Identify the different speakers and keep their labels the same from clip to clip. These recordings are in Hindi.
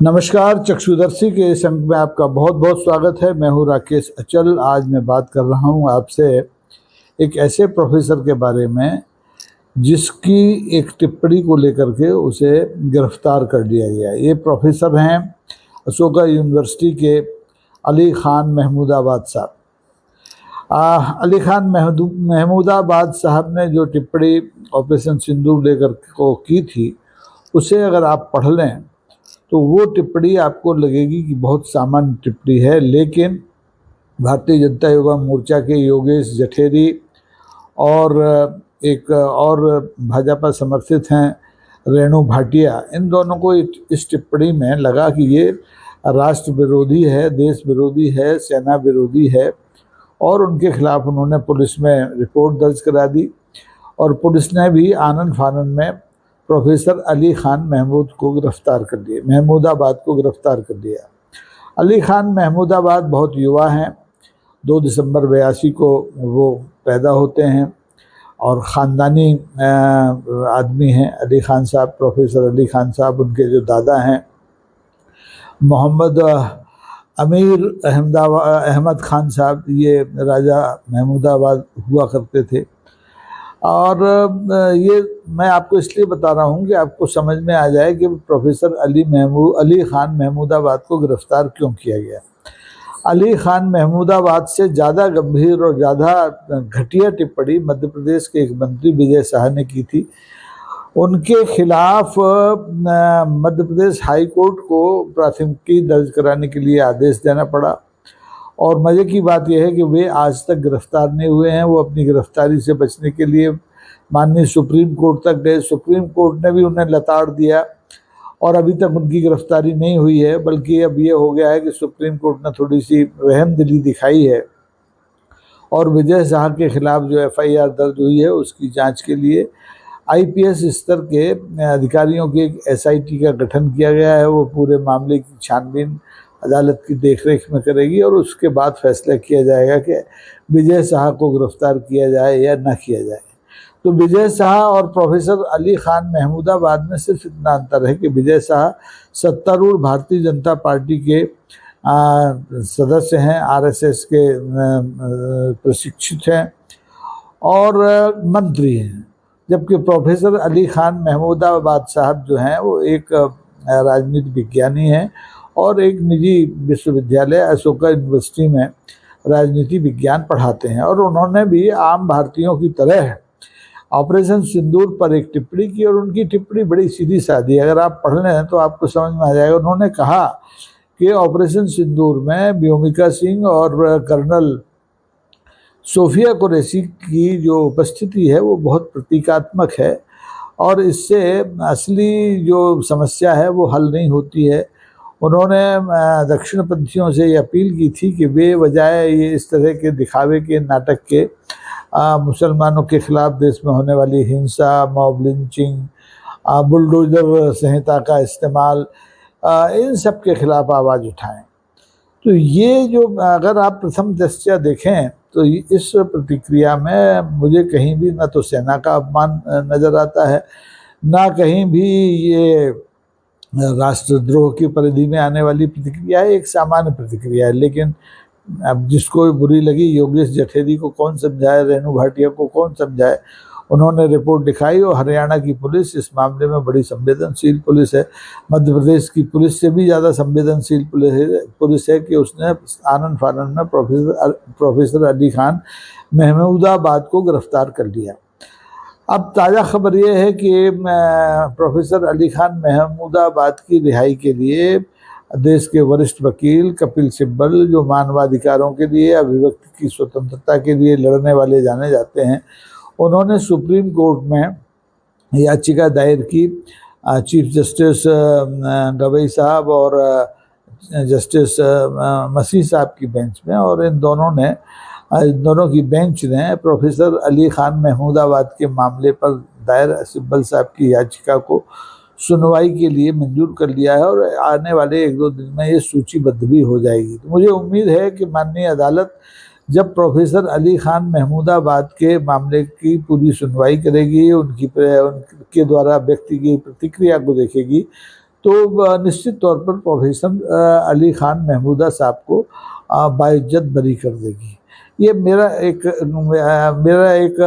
Speaker 1: नमस्कार, चक्षुदर्शी के इस अंक में आपका बहुत बहुत स्वागत है। मैं हूं राकेश अचल। आज मैं बात कर रहा हूं आपसे एक ऐसे प्रोफेसर के बारे में जिसकी एक टिप्पणी को लेकर के उसे गिरफ्तार कर लिया गया। ये प्रोफेसर हैं अशोका यूनिवर्सिटी के अली खान महमूदाबाद साहब। अली खान महमूदाबाद साहब ने जो टिप्पणी ऑपरेशन सिंदूर लेकर को की थी, उसे अगर आप पढ़ लें तो वो टिप्पणी आपको लगेगी कि बहुत सामान्य टिप्पणी है, लेकिन भारतीय जनता युवा मोर्चा के योगेश जठेरी और एक और भाजपा समर्थित हैं रेणु भाटिया, इन दोनों को इस टिप्पणी में लगा कि ये राष्ट्र विरोधी है, देश विरोधी है, सेना विरोधी है, और उनके खिलाफ उन्होंने पुलिस में रिपोर्ट दर्ज करा दी। और पुलिस ने भी आनन फानन में प्रोफेसर अली खान महमूदाबाद को गिरफ्तार कर लिया। अली खान महमूदाबाद बहुत युवा हैं। 2 दिसंबर 82 को वो पैदा होते हैं और ख़ानदानी आदमी हैं अली खान साहब। प्रोफेसर अली खान साहब, उनके जो दादा हैं मोहम्मद अमीर अहमद खान साहब, ये राजा महमूदाबाद हुआ करते थे। और ये मैं आपको इसलिए बता रहा हूँ कि आपको समझ में आ जाए कि प्रोफेसर अली खान महमूदाबाद को गिरफ्तार क्यों किया गया। अली खान महमूदाबाद से ज़्यादा गंभीर और ज़्यादा घटिया टिप्पणी मध्य प्रदेश के एक मंत्री विजय शाह ने की थी। उनके खिलाफ मध्य प्रदेश हाई कोर्ट को प्राथमिकी दर्ज कराने के लिए आदेश देना पड़ा। और मज़े की बात यह है कि वे आज तक गिरफ्तार नहीं हुए हैं। वो अपनी गिरफ्तारी से बचने के लिए माननीय सुप्रीम कोर्ट तक गए। सुप्रीम कोर्ट ने भी उन्हें लताड़ दिया और अभी तक उनकी गिरफ्तारी नहीं हुई है, बल्कि अब ये हो गया है कि सुप्रीम कोर्ट ने थोड़ी सी रहमदिली दिखाई है और विजय शाह के खिलाफ जो FIR दर्ज हुई है उसकी जांच के लिए IPS स्तर के अधिकारियों की एक SIT का गठन किया गया है। वो पूरे मामले की छानबीन अदालत की देखरेख में करेगी और उसके बाद फैसला किया जाएगा कि विजय शाह को गिरफ्तार किया जाए या ना किया जाए। तो विजय शाह और प्रोफेसर अली खान महमूदाबाद में सिर्फ इतना अंतर है कि विजय शाह सत्तारूढ़ भारतीय जनता पार्टी के सदस्य हैं, RSS के प्रशिक्षित हैं और मंत्री हैं, जबकि प्रोफेसर अली खान महमूदाबाद साहब जो हैं वो एक राजनीति विज्ञानी हैं और एक निजी विश्वविद्यालय अशोका यूनिवर्सिटी में राजनीति विज्ञान पढ़ाते हैं। और उन्होंने भी आम भारतीयों की तरह ऑपरेशन सिंदूर पर एक टिप्पणी की और उनकी टिप्पणी बड़ी सीधी सादी, अगर आप पढ़ लें तो आपको समझ में आ जाएगा। उन्होंने कहा कि ऑपरेशन सिंदूर में व्योमिका सिंह और कर्नल सोफिया कुरैशी की जो उपस्थिति है वो बहुत प्रतीकात्मक है और इससे असली जो समस्या है वो हल नहीं होती है। उन्होंने दक्षिणपंथियों से ये अपील की थी कि वे बजाय ये इस तरह के दिखावे के नाटक के मुसलमानों के खिलाफ देश में होने वाली हिंसा, मॉब लिंचिंग, बुलडोजर संहिता का इस्तेमाल, इन सब के खिलाफ आवाज़ उठाएं। तो ये जो अगर आप प्रथम दृष्टया देखें तो इस प्रतिक्रिया में मुझे कहीं भी ना तो सेना का अपमान नज़र आता है, ना कहीं भी ये राष्ट्रद्रोह की परिधि में आने वाली प्रतिक्रिया है। एक सामान्य प्रतिक्रिया है, लेकिन अब जिसको बुरी लगी, योगेश जठेरी को कौन समझाए, रेणु भाटिया को कौन समझाए। उन्होंने रिपोर्ट दिखाई और हरियाणा की पुलिस इस मामले में बड़ी संवेदनशील पुलिस है। मध्य प्रदेश की पुलिस से भी ज़्यादा संवेदनशील पुलिस है कि उसने आनन फानन में प्रोफेसर अली खान महमूदाबाद को गिरफ्तार कर लिया। अब ताज़ा खबर ये है कि प्रोफेसर अली खान महमूदाबाद की रिहाई के लिए देश के वरिष्ठ वकील कपिल सिब्बल, जो मानवाधिकारों के लिए, अभिव्यक्ति की स्वतंत्रता के लिए लड़ने वाले जाने जाते हैं, उन्होंने सुप्रीम कोर्ट में याचिका दायर की चीफ जस्टिस गवई साहब और जस्टिस मसीह साहब की बेंच में। और इन दोनों की बेंच ने प्रोफेसर अली खान महमूदाबाद के मामले पर दायर सिब्बल साहब की याचिका को सुनवाई के लिए मंजूर कर लिया है और आने वाले 1-2 दिन में ये सूचीबद्ध भी हो जाएगी। तो मुझे उम्मीद है कि माननीय अदालत जब प्रोफेसर अली खान महमूदाबाद के मामले की पूरी सुनवाई करेगी, उनके द्वारा व्यक्ति की प्रतिक्रिया को देखेगी, तो निश्चित तौर पर प्रोफेसर अली खान महमूदा साहब को बाइज्जत बरी कर देगी। ये मेरा एक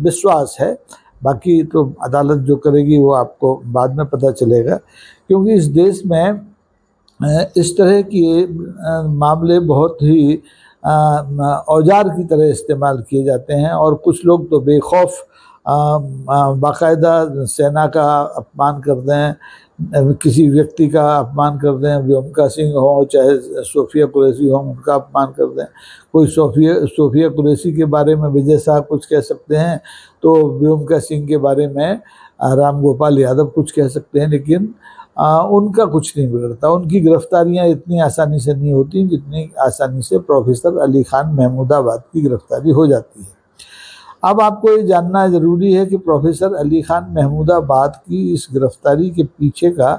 Speaker 1: विश्वास है। बाकी तो अदालत जो करेगी वो आपको बाद में पता चलेगा, क्योंकि इस देश में इस तरह के मामले बहुत ही औजार की तरह इस्तेमाल किए जाते हैं, और कुछ लोग तो बेखौफ बाकायदा सेना का अपमान कर दें, किसी व्यक्ति का अपमान कर दें, व्योमिका सिंह हो चाहे सोफिया कुरैशी हो, उनका अपमान कर दें। कोई सोफिया कुरैशी के बारे में विजय साहब कुछ कह सकते हैं, तो व्योमिका सिंह के बारे में राम गोपाल यादव कुछ कह सकते हैं, लेकिन उनका कुछ नहीं बिगड़ता। उनकी गिरफ्तारियां इतनी आसानी से नहीं होती जितनी आसानी से प्रोफेसर अली खान महमूदाबाद की गिरफ्तारी हो जाती है। अब आपको ये जानना ज़रूरी है कि प्रोफेसर अली खान महमूदाबाद की इस गिरफ्तारी के पीछे का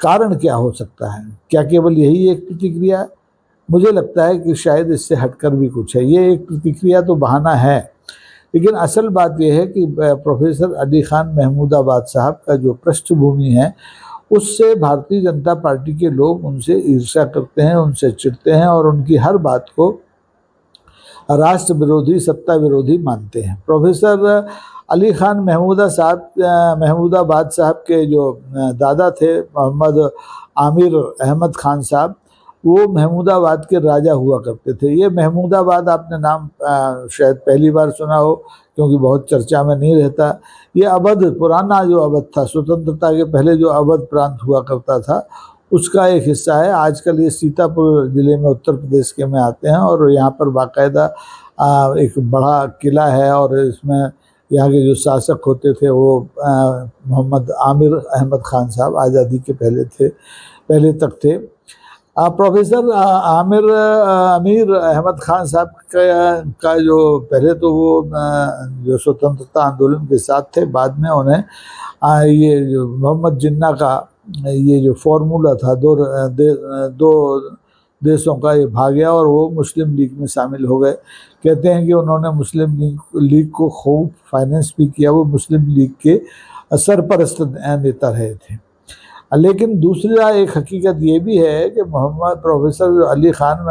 Speaker 1: कारण क्या हो सकता है। क्या केवल यही एक प्रतिक्रिया? मुझे लगता है कि शायद इससे हटकर भी कुछ है। ये एक प्रतिक्रिया तो बहाना है, लेकिन असल बात यह है कि प्रोफेसर अली खान महमूदाबाद साहब का जो पृष्ठभूमि है, उससे भारतीय जनता पार्टी के लोग उनसे ईर्ष्या करते हैं, उनसे चिढ़ते हैं और उनकी हर बात को राष्ट्र विरोधी, सत्ता विरोधी मानते हैं। प्रोफेसर अली खान महमूदाबाद साहब के जो दादा थे मोहम्मद आमिर अहमद खान साहब, वो महमूदाबाद के राजा हुआ करते थे। ये महमूदाबाद आपने नाम शायद पहली बार सुना हो, क्योंकि बहुत चर्चा में नहीं रहता। ये अवध, पुराना जो अवध था, स्वतंत्रता के पहले जो अवध प्रांत हुआ करता था, उसका एक हिस्सा है। आजकल ये सीतापुर ज़िले में उत्तर प्रदेश के में आते हैं, और यहाँ पर बाकायदा एक बड़ा किला है, और इसमें यहाँ के जो शासक होते थे वो मोहम्मद आमिर अहमद खान साहब आज़ादी के पहले तक थे। प्रोफेसर अमीर अहमद खान साहब का जो पहले तो वो जो स्वतंत्रता आंदोलन के साथ थे, बाद में उन्हें ये जो मोहम्मद जिन्ना का ये जो फॉर्मूला था दो देशों का, ये भाग गया और वो मुस्लिम लीग में शामिल हो गए। कहते हैं कि उन्होंने मुस्लिम लीग को खूब फाइनेंस भी किया, वो मुस्लिम लीग के सरपरस्त नेता रहे थे। लेकिन दूसरा एक हकीकत ये भी है कि प्रोफेसर अली खान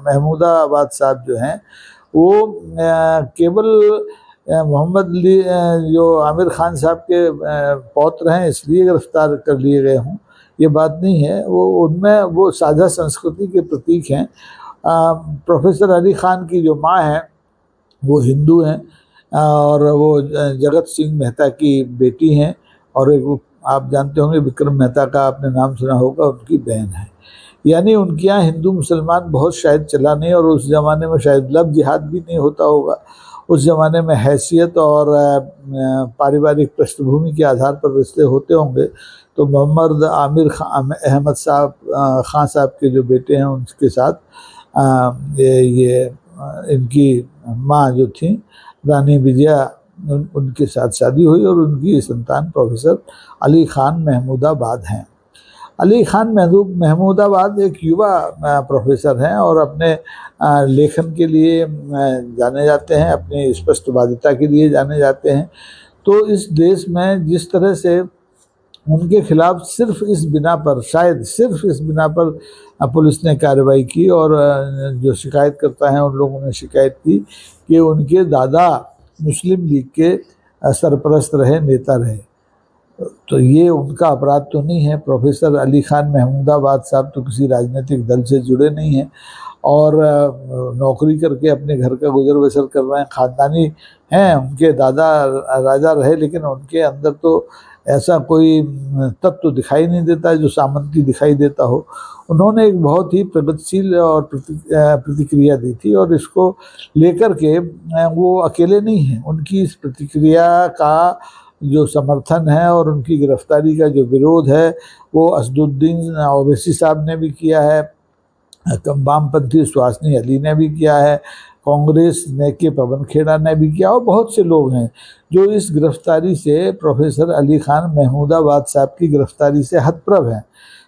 Speaker 1: महमूदाबाद साहब जो हैं, वो केवल मोहम्मद जो आमिर खान साहब के पौत्र हैं इसलिए गिरफ्तार कर लिए गए हों, ये बात नहीं है। वो उनमें वो साझा संस्कृति के प्रतीक हैं। प्रोफेसर अली खान की जो माँ है वो हिंदू हैं, और वो जगत सिंह मेहता की बेटी हैं, और एक आप जानते होंगे विक्रम मेहता का आपने नाम सुना होगा, उनकी बहन है। यानी उनके यहाँ हिंदू मुसलमान बहुत शायद चला नहीं, और उस ज़माने में शायद लव जिहाद भी नहीं होता होगा। उस ज़माने में हैसियत और पारिवारिक पृष्ठभूमि के आधार पर रिश्ते होते होंगे। तो मोहम्मद आमिर अहमद खान साहब के जो बेटे हैं, उनके साथ इनकी माँ जो थी रानी विजया, उनके साथ शादी हुई, और उनकी संतान प्रोफेसर अली खान महमूदाबाद हैं। अली खान महमूदाबाद एक युवा प्रोफेसर हैं, और अपने लेखन के लिए जाने जाते हैं, अपनी स्पष्टवादिता के लिए जाने जाते हैं। तो इस देश में जिस तरह से उनके खिलाफ सिर्फ इस बिना पर, शायद सिर्फ इस बिना पर पुलिस ने कार्रवाई की, और जो शिकायत करता है उन लोगों ने शिकायत की कि उनके दादा मुस्लिम लीग के सरपरस्त रहे, नेता रहे, तो ये उनका अपराध तो नहीं है। प्रोफेसर अली खान महमूदाबाद साहब तो किसी राजनीतिक दल से जुड़े नहीं हैं, और नौकरी करके अपने घर का गुजर बसर कर रहे हैं, ख़ानदानी हैं। उनके दादा राजा रहे, लेकिन उनके अंदर तो ऐसा कोई तत्व दिखाई नहीं देता जो सामंती दिखाई देता हो। उन्होंने एक बहुत ही प्रगतिशील और प्रतिक्रिया दी थी, और इसको लेकर के वो अकेले नहीं हैं। उनकी इस प्रतिक्रिया का जो समर्थन है और उनकी गिरफ्तारी का जो विरोध है, वो असदुद्दीन ओवैसी साहब ने भी किया है, वामपंथी सुहासनी अली ने भी किया है, कांग्रेस ने के पवन खेड़ा ने भी किया, और बहुत से लोग हैं जो इस गिरफ्तारी से, प्रोफेसर अली खान महमूदाबाद साहब की गिरफ्तारी से हतप्रभ हैं।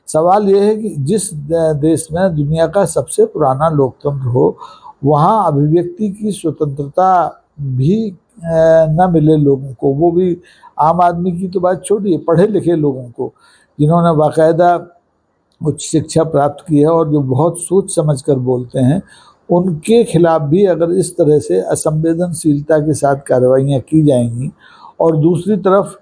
Speaker 1: सवाल यह है कि जिस देश में दुनिया का सबसे पुराना लोकतंत्र हो, वहाँ अभिव्यक्ति की स्वतंत्रता भी न मिले लोगों को, वो भी आम आदमी की तो बात छोड़िए, पढ़े लिखे लोगों को जिन्होंने बाकायदा उच्च शिक्षा प्राप्त की है और जो बहुत सोच समझ कर बोलते हैं, उनके खिलाफ भी अगर इस तरह से असंवेदनशीलता के साथ कार्रवाइयाँ की जाएंगी और दूसरी तरफ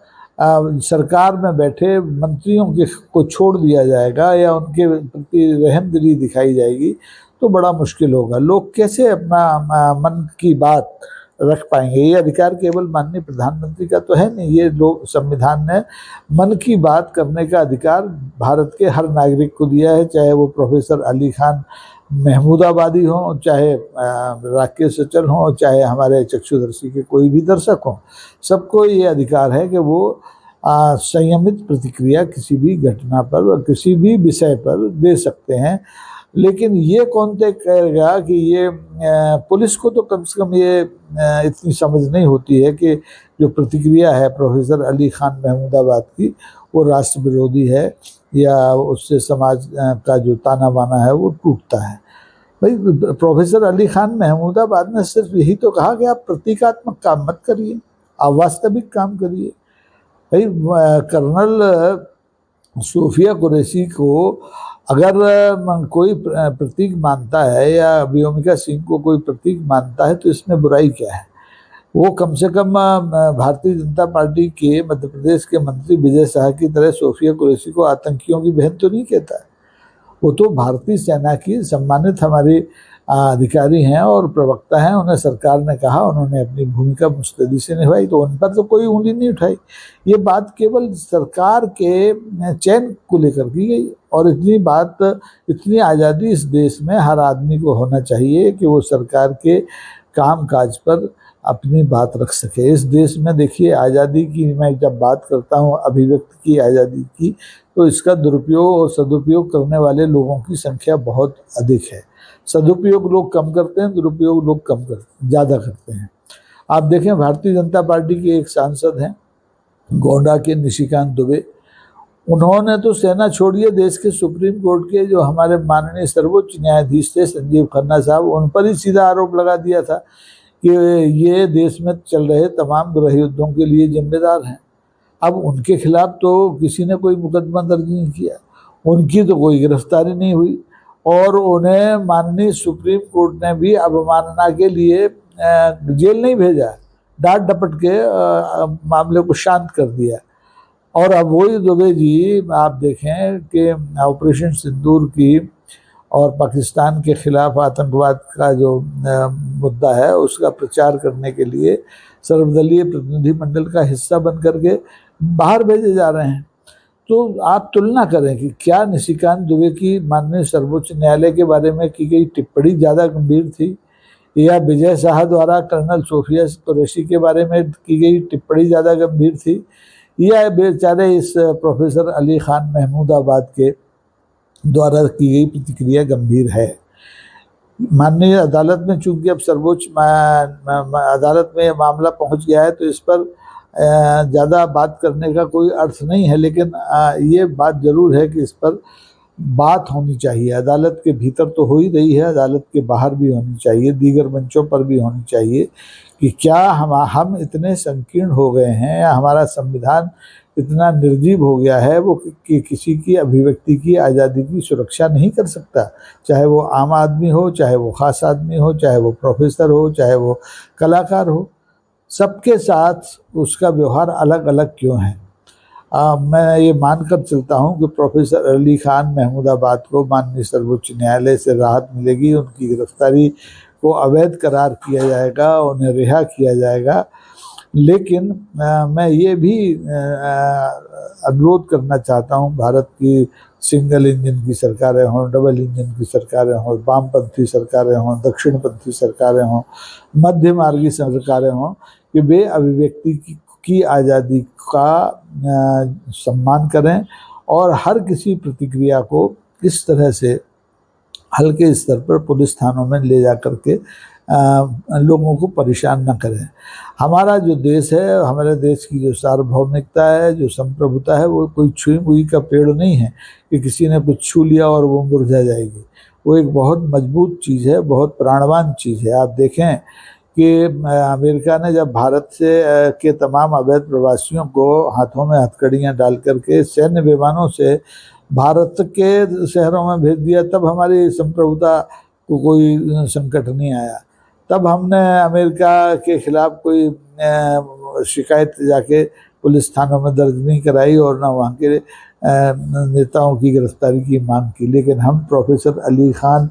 Speaker 1: सरकार में बैठे मंत्रियों के को छोड़ दिया जाएगा या उनके प्रति रहमदिली दिखाई जाएगी, तो बड़ा मुश्किल होगा। लोग कैसे अपना मन की बात रख पाएंगे? ये अधिकार केवल माननीय प्रधानमंत्री का तो है नहीं, ये लोग संविधान ने मन की बात करने का अधिकार भारत के हर नागरिक को दिया है, चाहे वो प्रोफेसर अली खान महमूदाबादी हों, चाहे राकेश अचल हों, चाहे हमारे चक्षुदर्शी के कोई भी दर्शक हों। सबको ये अधिकार है कि वो संयमित प्रतिक्रिया किसी भी घटना पर और किसी भी विषय पर दे सकते हैं। लेकिन ये कौन तय करेगा कि ये पुलिस को तो कम से कम ये इतनी समझ नहीं होती है कि जो प्रतिक्रिया है प्रोफेसर अली खान महमूदाबाद की वो राष्ट्र विरोधी है या उससे समाज का जो ताना बाना है वो टूटता है। भाई, प्रोफेसर अली खान महमूदाबाद ने सिर्फ यही तो कहा कि आप प्रतीकात्मक काम मत करिए, आप वास्तविक काम करिए। भाई, कर्नल सूफिया कुरैशी को अगर कोई प्रतीक मानता है या व्योमिका सिंह को कोई प्रतीक मानता है तो इसमें बुराई क्या है? वो कम से कम भारतीय जनता पार्टी के मध्य प्रदेश के मंत्री विजय शाह की तरह सूफिया कुरैशी को आतंकियों की बहन तो नहीं कहता है। वो तो भारतीय सेना की सम्मानित हमारी अधिकारी हैं और प्रवक्ता हैं, उन्हें सरकार ने कहा, उन्होंने अपनी भूमिका मुस्तैदी से निभाई, तो उन पर तो कोई उंगली नहीं उठाई। ये बात केवल सरकार के चयन को लेकर की गई। और इतनी आज़ादी इस देश में हर आदमी को होना चाहिए कि वो सरकार के काम काज पर अपनी बात रख सके। इस देश में देखिए, आज़ादी की मैं जब बात करता हूँ, अभिव्यक्ति की आज़ादी की, तो इसका दुरुपयोग और सदुपयोग करने वाले लोगों की संख्या बहुत अधिक है। सदुपयोग लोग कम करते हैं, दुरुपयोग लोग ज़्यादा करते हैं। आप देखें, भारतीय जनता पार्टी के एक सांसद हैं गोंडा के निशिकांत दुबे, उन्होंने तो सेना छोड़िए, देश के सुप्रीम कोर्ट के जो हमारे माननीय सर्वोच्च न्यायाधीश थे संजीव खन्ना साहब, उन पर ही सीधा आरोप लगा दिया था कि ये देश में चल रहे तमाम गृह युद्धों के लिए जिम्मेदार हैं। अब उनके खिलाफ तो किसी ने कोई मुकदमा दर्ज नहीं किया, उनकी तो कोई गिरफ्तारी नहीं हुई और उन्हें माननीय सुप्रीम कोर्ट ने भी अवमानना के लिए जेल नहीं भेजा, डांट डपट के मामले को शांत कर दिया। और अब वही दुबे जी आप देखें कि ऑपरेशन सिंदूर की और पाकिस्तान के खिलाफ आतंकवाद का जो मुद्दा है उसका प्रचार करने के लिए सर्वदलीय प्रतिनिधिमंडल का हिस्सा बन करके बाहर भेजे जा रहे हैं। तो आप तुलना करें कि क्या निशिकांत दुबे की माननीय सर्वोच्च न्यायालय के बारे में की गई टिप्पणी ज़्यादा गंभीर थी या विजय शाह द्वारा कर्नल सूफिया कुरैशी के बारे में की गई टिप्पणी ज़्यादा गंभीर थी या बेचारे इस प्रोफेसर अली खान महमूदाबाद के द्वारा की गई प्रतिक्रिया गंभीर है? माननीय अदालत में चूंकि अब सर्वोच्च अदालत में मामला पहुंच गया है तो इस पर ज़्यादा बात करने का कोई अर्थ नहीं है, लेकिन ये बात ज़रूर है कि इस पर बात होनी चाहिए। अदालत के भीतर तो हो ही रही है, अदालत के बाहर भी होनी चाहिए, दीगर मंचों पर भी होनी चाहिए कि क्या हम इतने संकीर्ण हो गए हैं या हमारा संविधान इतना निर्जीव हो गया है वो कि किसी की अभिव्यक्ति की आज़ादी की सुरक्षा नहीं कर सकता, चाहे वो आम आदमी हो, चाहे वो ख़ास आदमी हो, चाहे वो प्रोफेसर हो, चाहे वो कलाकार हो, सबके साथ उसका व्यवहार अलग अलग क्यों है? मैं ये मानकर चलता हूँ कि प्रोफेसर अली खान महमूदाबाद को माननीय सर्वोच्च न्यायालय से राहत मिलेगी, उनकी गिरफ्तारी को अवैध करार किया जाएगा, उन्हें रिहा किया जाएगा। लेकिन मैं ये भी अनुरोध करना चाहता हूँ, भारत की सिंगल इंजन की सरकारें हों, डबल इंजन की सरकारें हों, वामपंथी सरकारें हों, दक्षिणपंथी सरकारें हों, मध्य मार्गी सरकारें हों, कि वे अभिव्यक्ति की आज़ादी का सम्मान करें और हर किसी प्रतिक्रिया को इस तरह से हल्के स्तर पर पुलिस थानों में ले जा कर के लोगों को परेशान न करें। हमारा जो देश है, हमारे देश की जो सार्वभौमिकता है, जो संप्रभुता है, वो कोई छुई मुई का पेड़ नहीं है कि किसी ने कुछ छू लिया और वो मुरझा जाएगी। वो एक बहुत मजबूत चीज़ है, बहुत प्राणवान चीज़ है। आप देखें कि अमेरिका ने जब भारत से के तमाम अवैध प्रवासियों को हाथों में हथकड़ियाँ डाल करके सैन्य विमानों से भारत के शहरों में भेज दिया, तब हमारी संप्रभुता को कोई संकट नहीं आया। तब हमने अमेरिका के खिलाफ कोई शिकायत जाके पुलिस थानों में दर्ज नहीं कराई और ना वहाँ के नेताओं की गिरफ्तारी की मांग की। लेकिन हम प्रोफेसर अली खान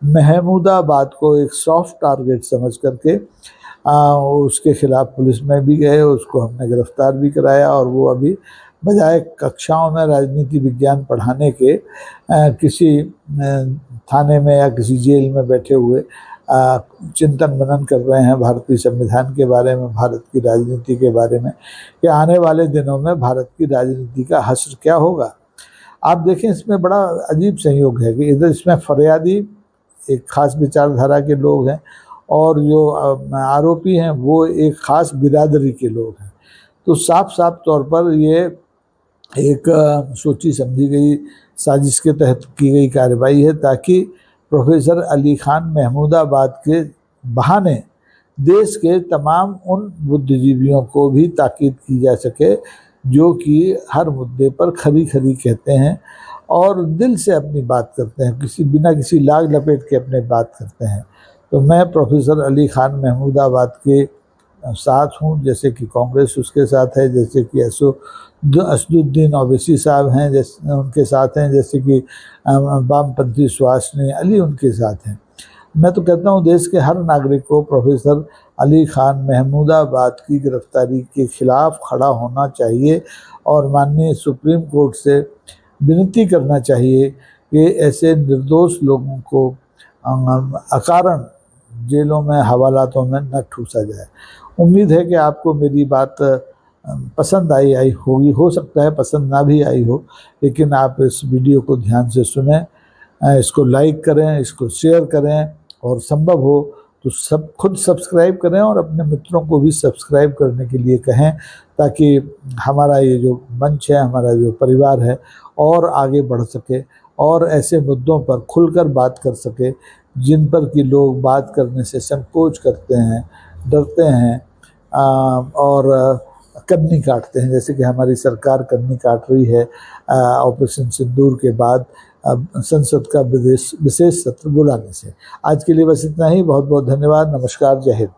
Speaker 1: महमूदाबाद को एक सॉफ्ट टारगेट समझ करके उसके खिलाफ पुलिस में भी गए, उसको हमने गिरफ्तार भी कराया और वो अभी बजाय कक्षाओं में राजनीति विज्ञान पढ़ाने के किसी थाने में या किसी जेल में बैठे हुए चिंतन मनन कर रहे हैं भारतीय संविधान के बारे में, भारत की राजनीति के बारे में, कि आने वाले दिनों में भारत की राजनीति का हश्र क्या होगा। आप देखें, इसमें बड़ा अजीब संयोग है कि इधर इसमें फरियादी एक खास विचारधारा के लोग हैं और जो आरोपी हैं वो एक खास बिरादरी के लोग हैं। तो साफ साफ तौर पर ये एक सोची समझी गई साजिश के तहत की गई कार्रवाई है ताकि प्रोफेसर अली खान महमूदाबाद के बहाने देश के तमाम उन बुद्धिजीवियों को भी ताकीद की जा सके जो कि हर मुद्दे पर खरी खरी कहते हैं और दिल से अपनी बात करते हैं, बिना किसी लाग लपेट के अपने बात करते हैं। तो मैं प्रोफेसर अली खान महमूदाबाद के साथ हूँ, जैसे कि कांग्रेस उसके साथ है, जैसे कि असदुद्दीन ओवैसी साहब हैं जैसे उनके साथ हैं, जैसे कि वामपंथी सुहासिनी अली उनके साथ हैं। मैं तो कहता हूँ देश के हर नागरिक को प्रोफेसर अली खान महमूदाबाद की गिरफ्तारी के खिलाफ खड़ा होना चाहिए और माननीय सुप्रीम कोर्ट से विनती करना चाहिए कि ऐसे निर्दोष लोगों को अकारण जेलों में, हवालातों में न ठूसा जाए। उम्मीद है कि आपको मेरी बात पसंद आई होगी, हो सकता है पसंद ना भी आई हो, लेकिन आप इस वीडियो को ध्यान से सुनें, इसको लाइक करें, इसको शेयर करें और संभव हो तो सब खुद सब्सक्राइब करें और अपने मित्रों को भी सब्सक्राइब करने के लिए कहें, ताकि हमारा ये जो मंच है, हमारा जो परिवार है और आगे बढ़ सके और ऐसे मुद्दों पर खुलकर बात कर सके जिन पर कि लोग बात करने से संकोच करते हैं, डरते हैं और कन्नी काटते हैं, जैसे कि हमारी सरकार कन्नी काट रही है ऑपरेशन सिंदूर के बाद संसद का विशेष सत्र बुलाने से। आज के लिए बस इतना ही। बहुत बहुत धन्यवाद। नमस्कार। जय हिंद।